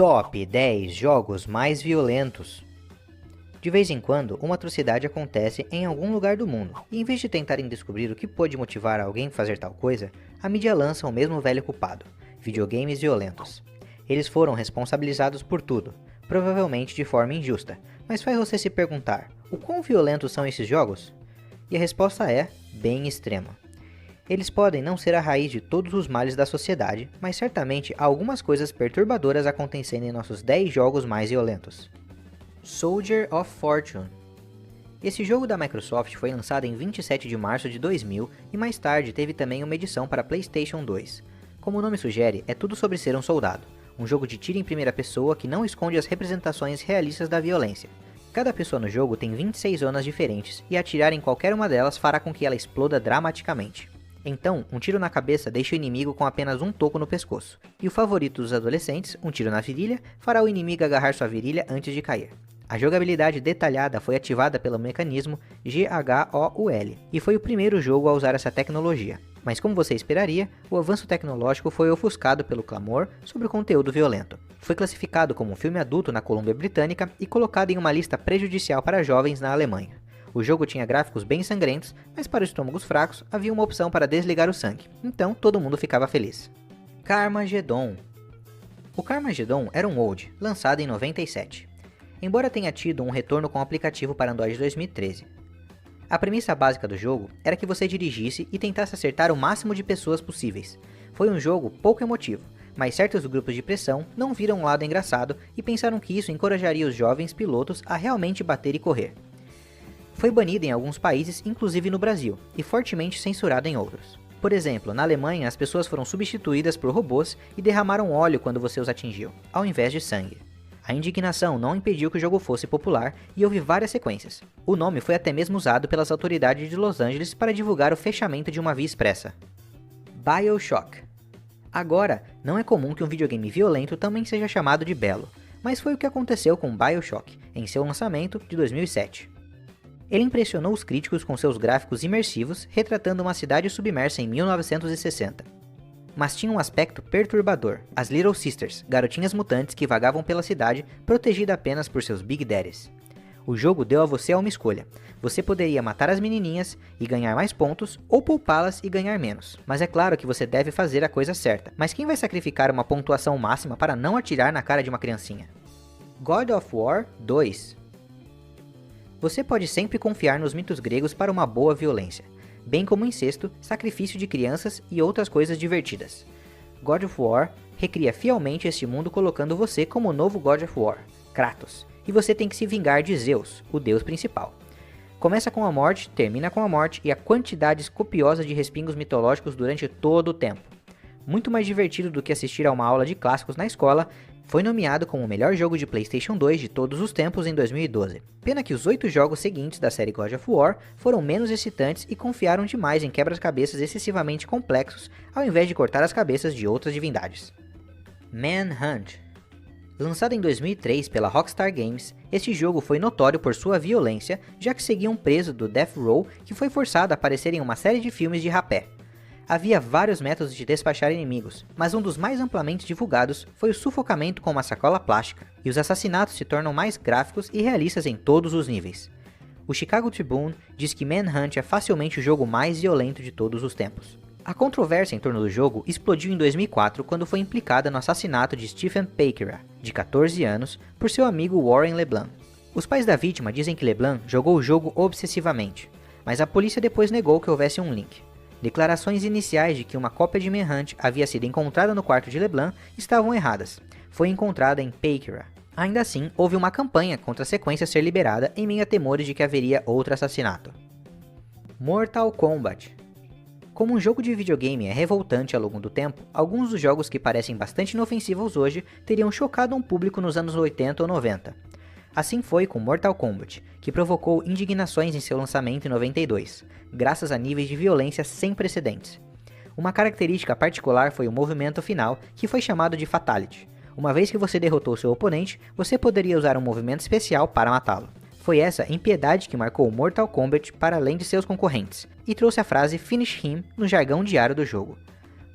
Top 10 jogos mais violentos. De vez em quando, uma atrocidade acontece em algum lugar do mundo, e em vez de tentarem descobrir o que pode motivar alguém a fazer tal coisa, a mídia lança o mesmo velho culpado: videogames violentos. Eles foram responsabilizados por tudo, provavelmente de forma injusta, mas faz você se perguntar: o quão violentos são esses jogos? E a resposta é bem extrema. Eles podem não ser a raiz de todos os males da sociedade, mas certamente há algumas coisas perturbadoras acontecendo em nossos 10 jogos mais violentos. Soldier of Fortune. Esse jogo da Microsoft foi lançado em 27 de março de 2000 e mais tarde teve também uma edição para PlayStation 2. Como o nome sugere, é tudo sobre ser um soldado, um jogo de tiro em primeira pessoa que não esconde as representações realistas da violência. Cada pessoa no jogo tem 26 zonas diferentes e atirar em qualquer uma delas fará com que ela exploda dramaticamente. Então, um tiro na cabeça deixa o inimigo com apenas um toco no pescoço, e o favorito dos adolescentes, um tiro na virilha, fará o inimigo agarrar sua virilha antes de cair. A jogabilidade detalhada foi ativada pelo mecanismo GHOUL, e foi o primeiro jogo a usar essa tecnologia. Mas como você esperaria, o avanço tecnológico foi ofuscado pelo clamor sobre o conteúdo violento. Foi classificado como um filme adulto na Colômbia Britânica e colocado em uma lista prejudicial para jovens na Alemanha. O jogo tinha gráficos bem sangrentos, mas para estômagos fracos havia uma opção para desligar o sangue, então todo mundo ficava feliz. Carmageddon. O Carmageddon era um old, lançado em 97. Embora tenha tido um retorno com o aplicativo para Android 2013. A premissa básica do jogo era que você dirigisse e tentasse acertar o máximo de pessoas possíveis. Foi um jogo pouco emotivo, mas certos grupos de pressão não viram um lado engraçado e pensaram que isso encorajaria os jovens pilotos a realmente bater e correr. Foi banido em alguns países, inclusive no Brasil, e fortemente censurado em outros. Por exemplo, na Alemanha as pessoas foram substituídas por robôs e derramaram óleo quando você os atingiu, ao invés de sangue. A indignação não impediu que o jogo fosse popular e houve várias sequências. O nome foi até mesmo usado pelas autoridades de Los Angeles para divulgar o fechamento de uma via expressa. BioShock. Agora, não é comum que um videogame violento também seja chamado de belo, mas foi o que aconteceu com BioShock, em seu lançamento de 2007. Ele impressionou os críticos com seus gráficos imersivos, retratando uma cidade submersa em 1960. Mas tinha um aspecto perturbador: as Little Sisters, garotinhas mutantes que vagavam pela cidade, protegida apenas por seus Big Daddies. O jogo deu a você uma escolha: você poderia matar as menininhas e ganhar mais pontos, ou poupá-las e ganhar menos. Mas é claro que você deve fazer a coisa certa, mas quem vai sacrificar uma pontuação máxima para não atirar na cara de uma criancinha? God of War 2. Você pode sempre confiar nos mitos gregos para uma boa violência, bem como incesto, sacrifício de crianças e outras coisas divertidas. God of War recria fielmente este mundo colocando você como o novo God of War, Kratos, e você tem que se vingar de Zeus, o deus principal. Começa com a morte, termina com a morte e a quantidade copiosa de respingos mitológicos durante todo o tempo. Muito mais divertido do que assistir a uma aula de clássicos na escola, foi nomeado como o melhor jogo de PlayStation 2 de todos os tempos em 2012. Pena que os 8 jogos seguintes da série God of War foram menos excitantes e confiaram demais em quebra-cabeças excessivamente complexos, ao invés de cortar as cabeças de outras divindades. Manhunt. Lançado em 2003 pela Rockstar Games, este jogo foi notório por sua violência, já que seguia um preso do Death Row que foi forçado a aparecer em uma série de filmes de rapé. Havia vários métodos de despachar inimigos, mas um dos mais amplamente divulgados foi o sufocamento com uma sacola plástica, e os assassinatos se tornam mais gráficos e realistas em todos os níveis. O Chicago Tribune diz que Manhunt é facilmente o jogo mais violento de todos os tempos. A controvérsia em torno do jogo explodiu em 2004 quando foi implicada no assassinato de Stephen Pekera, de 14 anos, por seu amigo Warren LeBlanc. Os pais da vítima dizem que LeBlanc jogou o jogo obsessivamente, mas a polícia depois negou que houvesse um link. Declarações iniciais de que uma cópia de Manhunt havia sido encontrada no quarto de LeBlanc estavam erradas. Foi encontrada em Pekera. Ainda assim, houve uma campanha contra a sequência ser liberada em meio a temores de que haveria outro assassinato. Mortal Kombat. Como um jogo de videogame é revoltante ao longo do tempo, alguns dos jogos que parecem bastante inofensivos hoje teriam chocado um público nos anos 80 ou 90. Assim foi com Mortal Kombat, que provocou indignações em seu lançamento em 92, graças a níveis de violência sem precedentes. Uma característica particular foi o movimento final, que foi chamado de Fatality. Uma vez que você derrotou seu oponente, você poderia usar um movimento especial para matá-lo. Foi essa impiedade que marcou o Mortal Kombat para além de seus concorrentes, e trouxe a frase Finish Him no jargão diário do jogo.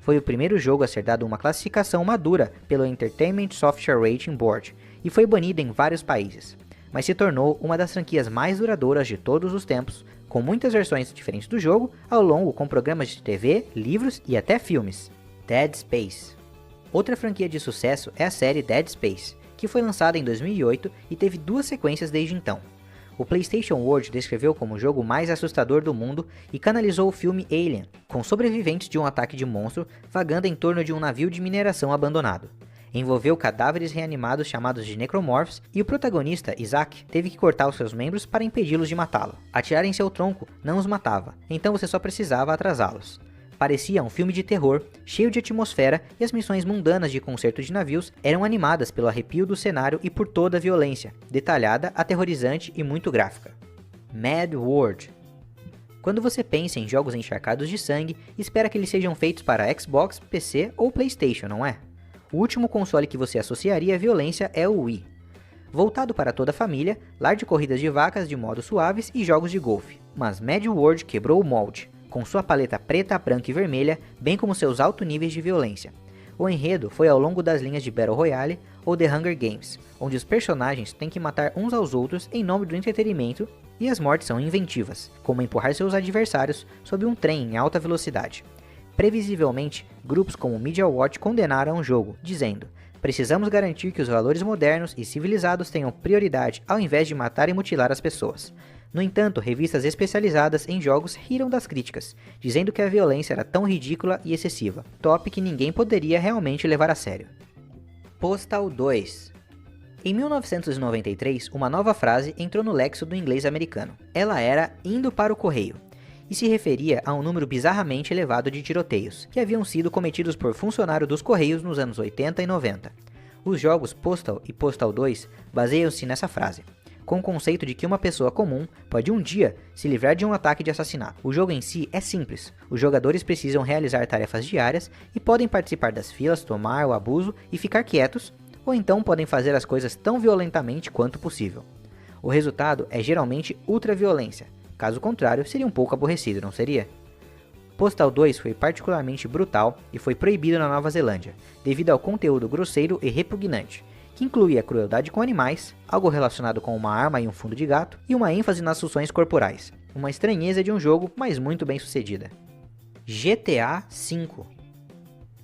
Foi o primeiro jogo a ser dado uma classificação madura pelo Entertainment Software Rating Board e foi banido em vários países, mas se tornou uma das franquias mais duradouras de todos os tempos, com muitas versões diferentes do jogo ao longo com programas de TV, livros e até filmes. Dead Space. Outra franquia de sucesso é a série Dead Space, que foi lançada em 2008 e teve 2 sequências desde então. O PlayStation World descreveu como o jogo mais assustador do mundo e canalizou o filme Alien, com sobreviventes de um ataque de monstro vagando em torno de um navio de mineração abandonado. Envolveu cadáveres reanimados chamados de necromorphs e o protagonista, Isaac, teve que cortar os seus membros para impedi-los de matá-lo. Atirar em seu tronco não os matava, então você só precisava atrasá-los. Parecia um filme de terror, cheio de atmosfera, e as missões mundanas de conserto de navios eram animadas pelo arrepio do cenário e por toda a violência, detalhada, aterrorizante e muito gráfica. Mad World. Quando você pensa em jogos encharcados de sangue, espera que eles sejam feitos para Xbox, PC ou PlayStation, não é? O último console que você associaria à violência é o Wii. Voltado para toda a família, lar de corridas de vacas de modos suaves e jogos de golfe. Mas Mad World quebrou o molde, com sua paleta preta, branca e vermelha, bem como seus altos níveis de violência. O enredo foi ao longo das linhas de Battle Royale ou The Hunger Games, onde os personagens têm que matar uns aos outros em nome do entretenimento e as mortes são inventivas, como empurrar seus adversários sob um trem em alta velocidade. Previsivelmente, grupos como Media Watch condenaram o jogo, dizendo: "Precisamos garantir que os valores modernos e civilizados tenham prioridade ao invés de matar e mutilar as pessoas." No entanto, revistas especializadas em jogos riram das críticas, dizendo que a violência era tão ridícula e excessiva, top que ninguém poderia realmente levar a sério. Postal 2. Em 1993, uma nova frase entrou no léxico do inglês americano. Ela era "indo para o correio", e se referia a um número bizarramente elevado de tiroteios, que haviam sido cometidos por funcionários dos Correios nos anos 80 e 90. Os jogos Postal e Postal 2 baseiam-se nessa frase, com o conceito de que uma pessoa comum pode um dia se livrar de um ataque de assassinato. O jogo em si é simples, os jogadores precisam realizar tarefas diárias e podem participar das filas, tomar o abuso e ficar quietos, ou então podem fazer as coisas tão violentamente quanto possível. O resultado é geralmente ultraviolência, caso contrário seria um pouco aborrecido, não seria? Postal 2 foi particularmente brutal e foi proibido na Nova Zelândia, devido ao conteúdo grosseiro e repugnante, que incluía crueldade com animais, algo relacionado com uma arma e um fundo de gato, e uma ênfase nas funções corporais. Uma estranheza de um jogo, mas muito bem sucedida. GTA V.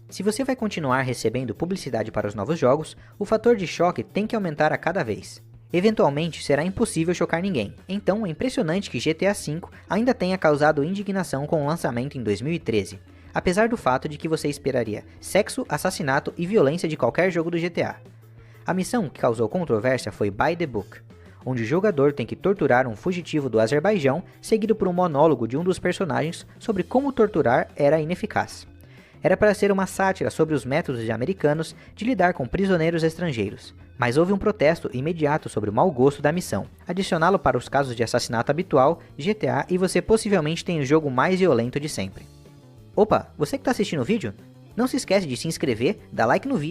Se você vai continuar recebendo publicidade para os novos jogos, o fator de choque tem que aumentar a cada vez. Eventualmente será impossível chocar ninguém, então é impressionante que GTA V ainda tenha causado indignação com o lançamento em 2013, apesar do fato de que você esperaria sexo, assassinato e violência de qualquer jogo do GTA. A missão que causou controvérsia foi By the Book, onde o jogador tem que torturar um fugitivo do Azerbaijão, seguido por um monólogo de um dos personagens sobre como torturar era ineficaz. Era para ser uma sátira sobre os métodos americanos de lidar com prisioneiros estrangeiros, mas houve um protesto imediato sobre o mau gosto da missão. Adicioná-lo para os casos de assassinato habitual, GTA, e você possivelmente tem o jogo mais violento de sempre. Opa, você que está assistindo o vídeo? Não se esquece de se inscrever, dar like no vídeo